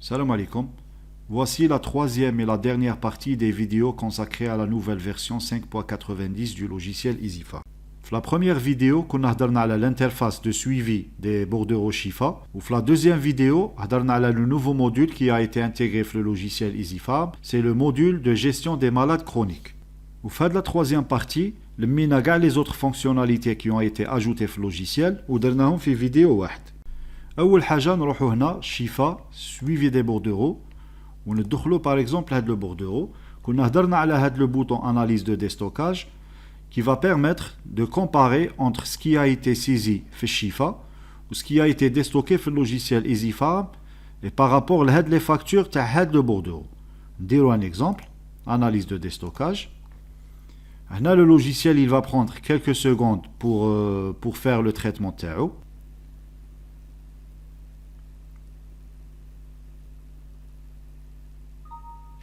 Salam alaikum. Voici la troisième et la dernière partie des vidéos consacrées à la nouvelle version 5.90 du logiciel EasyFarm. Dans la première vidéo, on a parlé de l'interface de suivi des bordereaux Shifa. Ou dans la deuxième vidéo, on a parlé du nouveau module qui a été intégré dans le logiciel EasyFarm. C'est le module de gestion des malades chroniques. Ou dans la troisième partie, le mina les autres fonctionnalités qui ont été ajoutées dans le logiciel ou dans une vidéo. أول حاجة نروحو هنا شيفا suivi des bordereaux وندخلو par exemple هاد le bordereau كنا هدرنا على هاد le bouton analyse de déstockage qui va permettre de comparer entre ce qui a été saisi في الشيفا ou ce qui a été déstocké في le logiciel EasyFarm et par rapport à les factures تاع هاد le bordereau. نديرو un exemple, analyse de déstockage. هنا le logiciel il va prendre quelques secondes pour faire le traitement تاعو.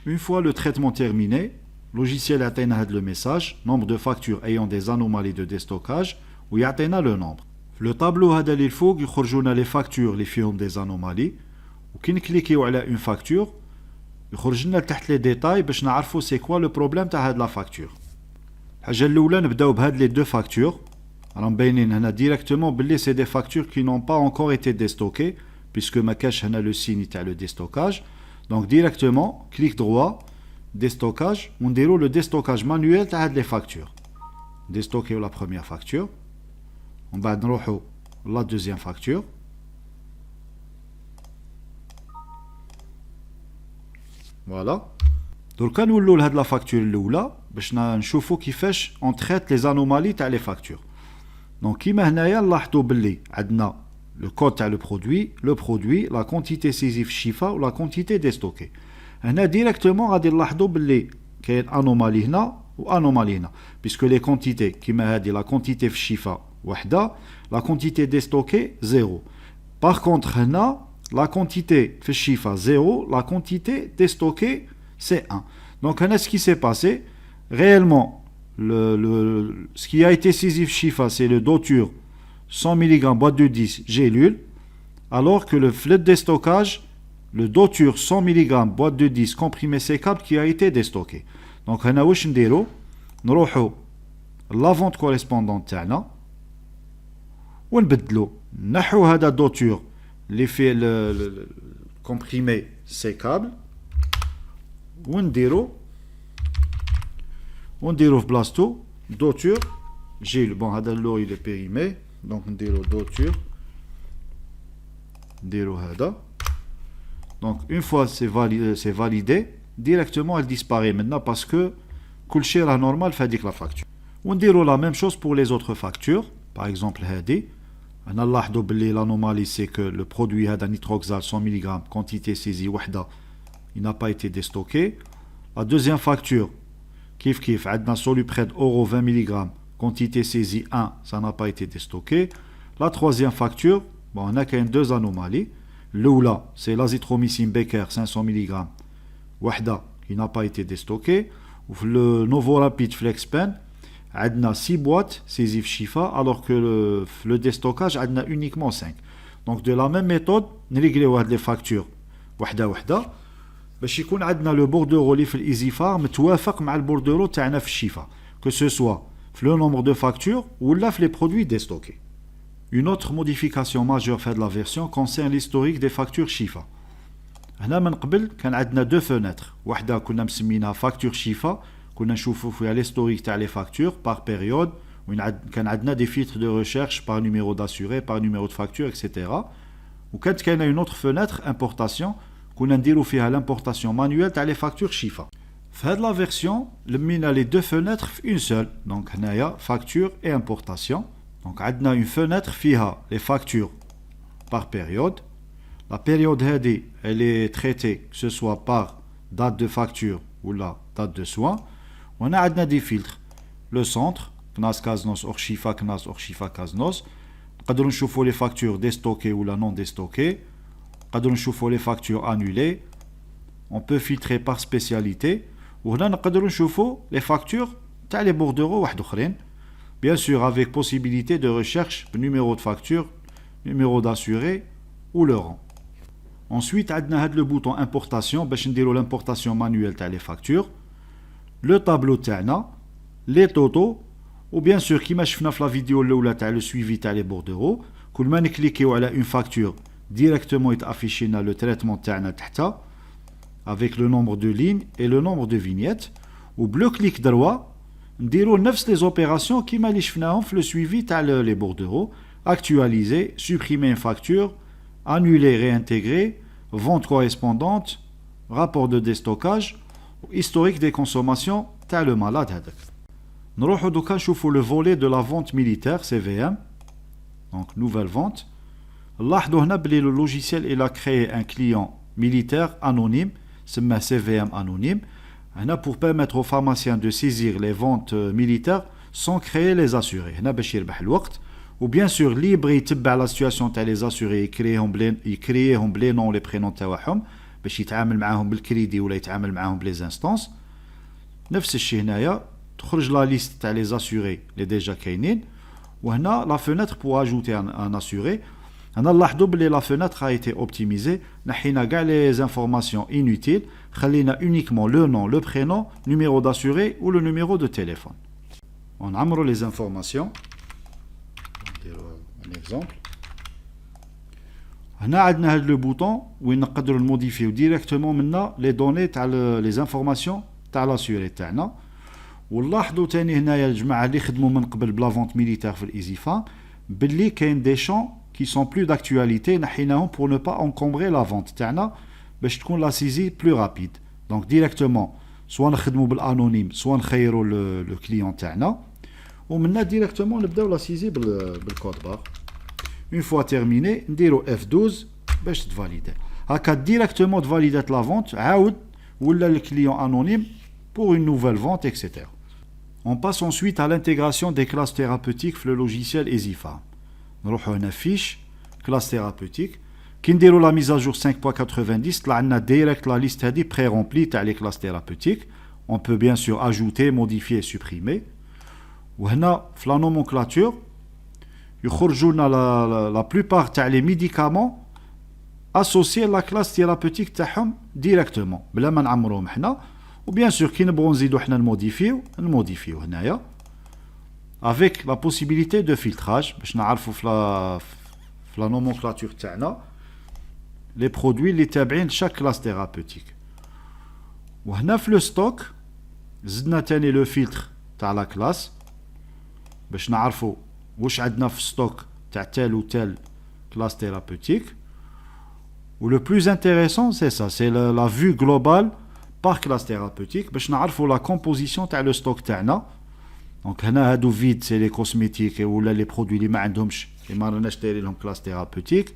Une fois le traitement terminé, le logiciel atteint le message, nombre de factures ayant des anomalies de déstockage, ou il atteint le nombre. Le tableau هذا اللي الفوق يخرجونا les factures اللي فيهم des anomalies, وكي نكليكيو على une facture يخرج لنا تحت les détails باش نعرفوا c'est quoi le problème تاع هاد la facture. الحاجة الأولى نبداو بهاد les deux factures. راهم باينين هنا directement باللي c'est des factures qui n'ont pas encore été déstockées puisque ما كاش هنا le signe تاع le déstockage. Donc directement, clic droit, déstockage, on déroule le déstockage manuel de les factures. Déstocker la première facture. On va dérouler la deuxième facture. Voilà. Donc quand nous avons la facture là, on traite les anomalies de les factures. Donc ici, on a le code le produit, la quantité saisie Shifa ou la quantité déstockée. On a directement à dire qu'il y a une anomalie là ou anomalie là, puisque les quantités qui m'a dit la quantité Shifa la quantité déstockée 0. Par contre, on a la quantité Shifa 0, la quantité déstockée c'est 1. Donc on a ce qui s'est passé réellement ce qui a été saisi Shifa c'est le doture 100 mg boîte de 10 gélules, alors que le flux de déstockage, le doture 100 mg boîte de 10 comprimé sécable qui a été déstocké. Donc, on a واش نديرو نروحو la vente correspondante تاعنا ونبدلو نحو هذا doture اللي فيه le comprimé sécable ونديرو في بلاصتو doture gélule. Bon, هذا اللو il est périmé. Donc on déroule doture, donc une fois c'est validé, directement elle disparaît maintenant parce que كلشي راه normal fait la facture. On déroule la même chose pour les autres factures. Par exemple هذه انا نلاحظوا باللي l'anomalie c'est que le produit هذا nitroxal 100 mg quantité saisie وحده il n'a pas été déstocké. La deuxième facture كيف عندنا solupred euro 20 mg quantité saisie 1, ça n'a pas été déstocké. La troisième facture, bon, on a quand même deux anomalies. L'oula, c'est l'azithromycine Becker 500 mg, wahda, qui n'a pas été déstocké. Le Novorapid FlexPen, on a 6 boîtes saisies Shifa, alors que le déstockage, on a uniquement 5. Donc de la même méthode, on règle les factures wahda. باش يكون عندنا le bordereau اللي في الEasyFarm متوافق مع البورديرو تاعنا في الشيفا, que ce soit le nombre de factures ou les produits déstockés. Une autre modification majeure faite de la version concerne l'historique des factures Shifa. هنا من قبل كان عندنا deux fenêtres. واحدة كنا مسمينها facture Shifa, كنا نشوفوا فيها l'historique تاع les factures par période, كان عندنا des filtres de recherche par numéro d'assuré, par numéro de facture, etc. وكانت كاينة une autre fenêtre importation, كنا نديروا فيها l'importation manuelle تاع les factures Shifa. Dans la version, on a les deux fenêtres une seule. Donc, on a facture et importation. Donc, on a une fenêtre qui a les factures par période. La période, elle est traitée, que ce soit par date de facture ou la date de soin. On a des filtres. Le centre, CNAS Kaznos, Orshifa, CNAS, Orshifa, Kaznos. On a les factures déstockées ou la non déstockées. On a les factures annulées. On peut filtrer par spécialité. وهنا نقدروا نشوفوا les factures تاع les bordereaux واحد اخرين, bien sûr avec possibilité de recherche numéro de facture, numéro d'assuré ou le rang. Ensuite, on a le bouton importation, باش نديرو l'importation manuelle تاع les factures, le tableau تاعنا, les totaux, ou bien sûr كيما شفنا في la vidéo الاولى تاع le suivi تاع les bordereaux, كل ما نكليكيو على une facture, directement يتافيشي لنا le traitement تاعنا تحتها, avec le nombre de lignes et le nombre de vignettes, ou bleu clic droit, نديرو نفس les opérations كيما اللي شفناهم في le suivi تاع les bordereaux, actualiser, supprimer une facture, annuler, réintégrer, vente correspondante, rapport de déstockage, historique des consommations, t'as le malade هذاك. نروحو دوكا نشوفو le volet de la vente militaire CVM, donc nouvelle vente. نلاحظو هنا بلي le logiciel il a créé un client militaire anonyme, سماه CVM anonyme. هنا pour permettre aux pharmaciens de saisir les ventes militaires sans créer les assurés. هنا باش يربح الوقت. Ou bien sûr, libre يتبع la situation تاع les assurés, يكريهم بلي نون لي برينون تاعهم باش يتعامل معاهم بالكريدي ولا يتعامل معاهم بلي انستانس. نفس الشيء هنايا تخرج لا ليست تاع les assurés اللي ديجا كاينين, وهنا la fenêtre pour ajouter un assuré. هنا نلاحظوا بلي la fenêtre a été optimisée, نحينا كاع les informations inutiles, خلينا uniquement le nom, le prénom, numéro d'assuré ou le numéro de téléphone. On عمرو les informations. Un exemple. هنا عندنا هذا لو بوطون وين نقدروا نموديفيو ديريكتومون منا لي دوني تاع لي زانفورماسيون تاع لاسيوري تاعنا. ونلاحظوا ثاني هنايا الجماعه اللي خدموا من قبل بلا فونت ميليتير في الايزيفا باللي كاين دي شون كي سون بلو داكtualité نحيناهم بور نو با انكومبري لا فونت تاعنا باش تكون لا سيزي بلو رابيد. دونك ديريكتومون سوا نخدموا بالانونيم سوا نخيروا لو كليون تاعنا ومنا ديريكتومون نبداو لا سيزي بالكود بار. Une fois terminé, نديرو F12 باش تفاليدي. هكا ديريكتومون تفاليدات لا فونت عاود ولا الكليون انونيم pour une nouvelle vente, etc. On passe ensuite à l'intégration des classes thérapeutiques في le logiciel EasyPharm. نروحو هنا fiche classe thérapeutique. كي نديرو la mise à jour 5.90 طلع لنا direct la liste هذه pré-remplie تاع les classes thérapeutiques. On peut bien sûr ajouter, modifier, supprimer. وهنا في la nomenclature يخرجوا لنا la plupart تاع les médicaments associés à la classe thérapeutique تاعهم directement بلا ما نعمروهم حنا. وبيان سور كي نبغوا نزيدو حنا نموديفيو هنايا avec la possibilité de filtrage باش نعرفوا في la nomenclature تاعنا les produits اللي تابعين chaque classe thérapeutique. وهنا في le stock زدنا تاني le filtre تاع la classe باش نعرفوا واش عندنا في ستوك تاع تال و تال classe thérapeutique. و le plus intéressant c'est ça, c'est la vue globale par classe thérapeutique باش نعرفوا la composition تاع le stock تاعنا. دونك هنا هادو vide c'est les cosmétiques ولا les produits اللي ما عندهمش اللي ما راناش دايرين لهم classe thérapeutique,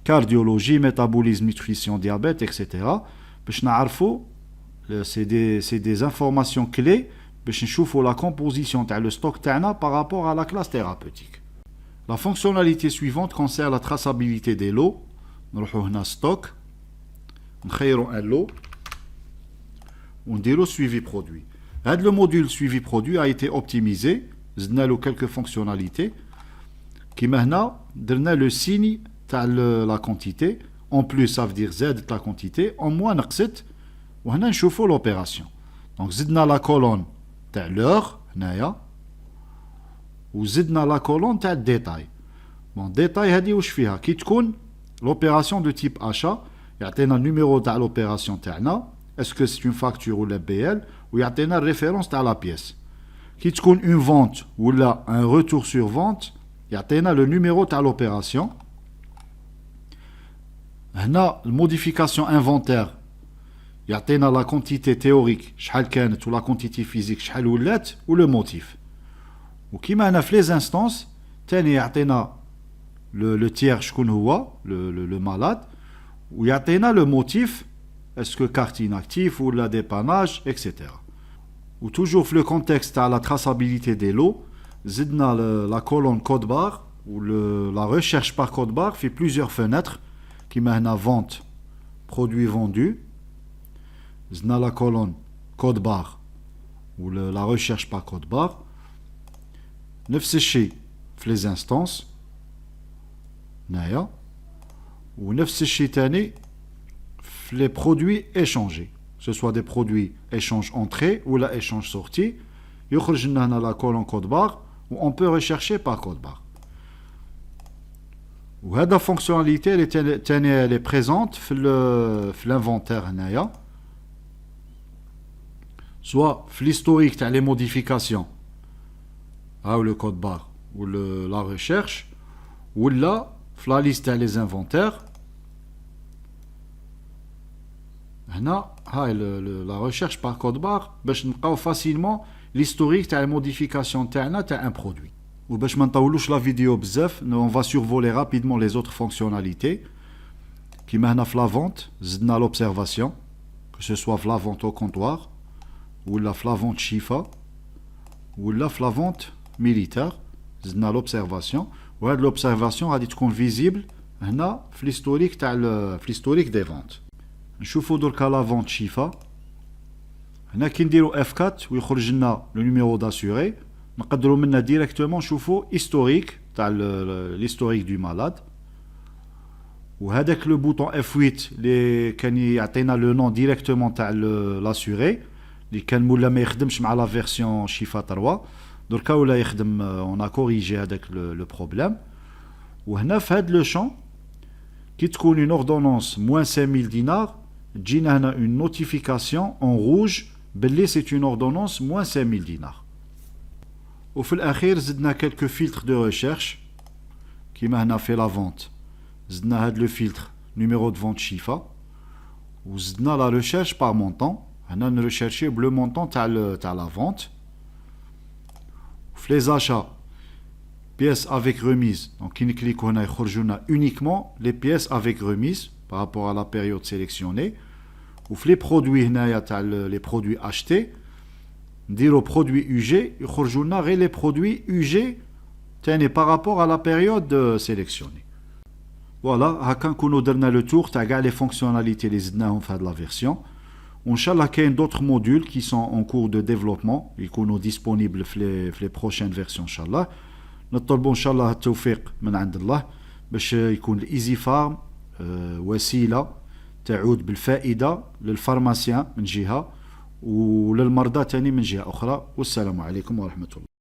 cardiologie, métabolisme, nutrition, diabète, etc. باش نعرفوا c'est des informations clés باش نشوفوا la composition تاع le stock تاعنا par rapport à la classe thérapeutique. La fonctionnalité suivante concerne la traçabilité des lots. نروحو هنا stock, نخيرو un lot ونديرو suivi produit. هاد le module suivi produit a été optimisé, زدنا له quelques fonctionnalités. كيما هنا درنا le signe تاع la quantité, en plus ça veut dire زادت la quantité, en moins نقصت, وهنا نشوفو l'opération. Donc زدنا la colonne تاع l'heure هنايا وزدنا لا كولون تاع الديتاي. بون ديتاي هذه واش فيها كي تكون لوبيراسيون دو تيب اشا يعطينا النيميرو تاع لوبيراسيون تاعنا اسكو سي اون فاكتور ولا بي ال ويعطينا الريفيرونس تاع لا بيس. كي تكون اون فونت ولا ان روتور سور فونت يعطينا لو نيميرو تاع لوبيراسيون. هنا الموديفيكاسيون انفونتير يعطينا لا كونتيتي تيوريك شحال كانت ولا كونتيتي فيزيك شحال ولات ولو موتيف. وكيما هنا في لي انستانس ثاني يعطينا لو تيير شكون هو لو مالاد ويعطينا لو موتيف اسكو كارت inactif ولا ديباناج اكسيتيرا. وتوجور في لو كونتكست تاع لا تراسابيليتي دي لو زدنا لا كولون كود بار و لا ريشيرش بار كود بار في بليزيور فenêtres كيما هنا فونت برودوي فوندو زدنا لا كولون كود بار و لا ريشيرش بار كود بار. نفس الشيء في لي انستانس هنايا ونفس الشيء تاني في les produits échangés, que ce soit des produits échange entrée ou la échange sortie, يخرج لنا هنا la colonne code barre où on peut rechercher par code barre. وهذا fonctionnalité elle est présente في l'inventaire هنايا, soit في l'historique تاع les modifications ou le code barre ou la recherche, ou là في la liste تاع les inventaires. هنا هاي la recherche par code barre باش نلقاو facilement l'historique تاع الموديفيكاسيون تاعنا تاع un produit. وباش ما نطولوش لا فيديو بزاف, on va survoler rapidement les autres fonctionnalités. كيما هنا في la vente زدنا l'observation, que ce soit في la vente au comptoir ولا في la vente chiffre ولا في la vente militaire, زدنا l'observation. وهاد l'observation غادي تكون visible هنا في l'historique تاع في l'historique des ventes. نشوفوا دركا لا فونت شيفا, هنا كي نديرو F4 ويخرج لنا لو نيميرو داسوري, نقدروا منها ديريكتومون نشوفوا هيستوريك تاع l'historique du malade. وهذاك لو بوطون F8 اللي كان يعطينا لو نون ديريكتومون تاع لاسوري اللي كان مولا ما يخدمش مع لا فيرسيون شيفا 3, دركا ولا يخدم. اون ا كوريجي هذاك لو بروبليم. وهنا في هذا لو شون كي تكون اون اوردونونس موان 5000 دينار تجينا هنا اون نوتيفيكاسيون اون روج باللي سي اون اوردونونس موان 5000 دينار. وفي الاخير زدنا كالكو فيلتر دو ريشيرش, كيما هنا في لا فونت زدنا هاد لو فيلتر نيميرو دو فونت شيفا, وزدنا لا ريشيرش بار مونطون, هنا نريشيرشي بلو مونطون تاع لا فونت. في لي زاشا pièces avec remise, donc qui clique on a uniquement les pièces avec remise par rapport à la période sélectionnée. Ou les produits les produits achetés, dire aux produits UG, les produits UG par rapport à la période sélectionnée. Voilà, هكا نكونوا درنا le tour تاع كاع les fonctionnalités اللي زدناهم في هذه la version. Inch'Allah, il y a d'autres modules qui sont en cours de développement, ils sont disponibles في les prochaines versions Inch'Allah. نطلبوا ان شاء الله التوفيق من عند الله باش يكون الايزي فارم وسيله تعود بالفائده للفارماسيان من جهه وللمرضى ثاني من جهه اخرى. والسلام عليكم ورحمه الله.